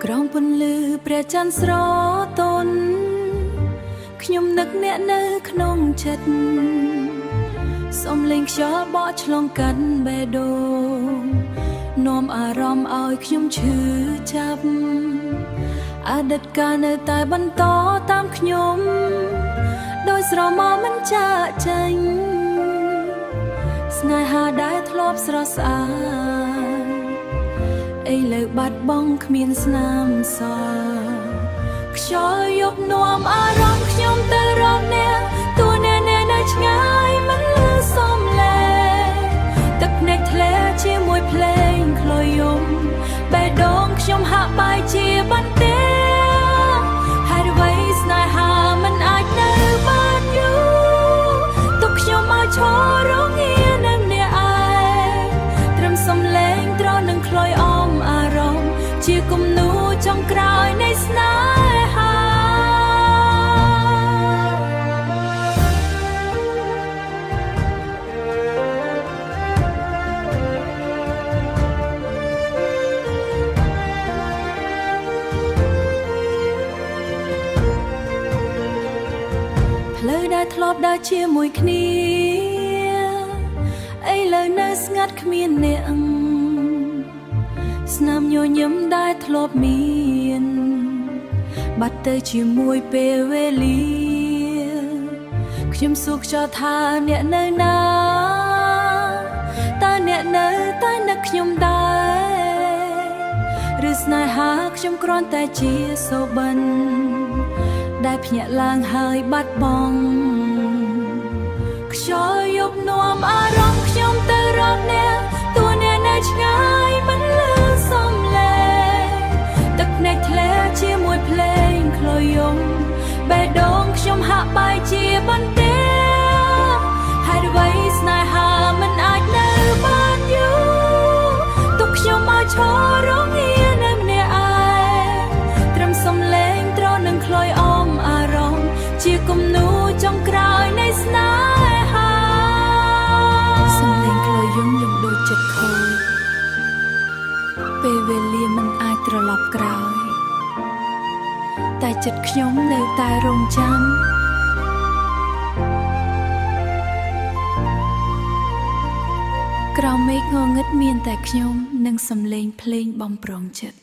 ក្រំពន្លឺព្រះច័ន្ទស្រទន់ខ្ញុំនឹកអ្នកនៅក្នុងចិត្តសំឡេងខ្យល់បក់ឆ្លងកាត់បេះដូងនាំអារម្មណ៍ឲ្យខ្ញុំឈឺចាប់អតីតកាលនៅតែបន្តតាមខ្ញុំដោយស្រមោលមិនចាកចេញស្នេហាដែលធ្លាប់ស្រស់ស្អាតឥឡូវបាត់បង់គ្មានស្នាមសល់ខ្យល់យកនាំអារម្មណ៍ខ្ញុំទៅរកអ្នកតួអ្នកនៅឆ្ងាយមិនលឺសំឡេងទឹកភ្នែកធ្លាក់ជាមួយភ្លេងក្លយំបេះដូងខ្ញុំហាក់បែកជាបន្ទះហេតុអ្វីស្នេហាមិនអាចនៅបានយូរទុកខ្ញុំឲ្យឈររងានៅម្នាក់ឯងត្រឹមសំឡេងត្រនឹងក្លយអមអារម្មណ៍ជាគំនូរចុងក្រោយនៃស្នេហាផ្លូវដែលធ្លាប់ដើរជាមួយគ្នាឥឡូវនៅស្ងាត់គ្មានអ្នកស្នាមញញឹមដែលធ្លាប់មានបាត់ទៅជាមួយពេលវេលាខ្ញុំសួរខ្យល់ថាអ្នកនៅណាតើអ្នកនៅតែនឹកខ្ញុំដែរឬស្នេហាខ្ញុំគ្រាន់តែជាសូបិនដែលភ្ញាក់ឡើងហើយបាត់បង់ខ្យល់យកនាំអារម្មណ៍ខ្ញុំទៅរកអ្នកតួអ្នកនៅឆ្ងាយមិនលឺសំឡេងទឹកភ្នែកធ្លាក់ជាមួយភ្លេងក្លយំបេះដូងខ្ញុំហាក់បែកជាបន្ទះហេតុអ្វីស្នេហាមិនអាចនៅបានយូរទុកខ្ញុំឲ្យឈររងានៅម្នាក់ឯងត្រឹមសំឡេងត្រនឹងក្លយអមអារម្មណ៍ជាគំនូរចុងក្រោយនៃស្នេហាសំឡេងក្លយយំដូចចិត្តខូចពេលវេលាមិនអាចត្រឡប់ក្រោយតែចិត្តខ្ញុំនៅតែរងចាំក្រោមមេឃងងឹតមានតែខ្ញុំនិងសំឡេងភ្លេងបំប្រងចិត្ត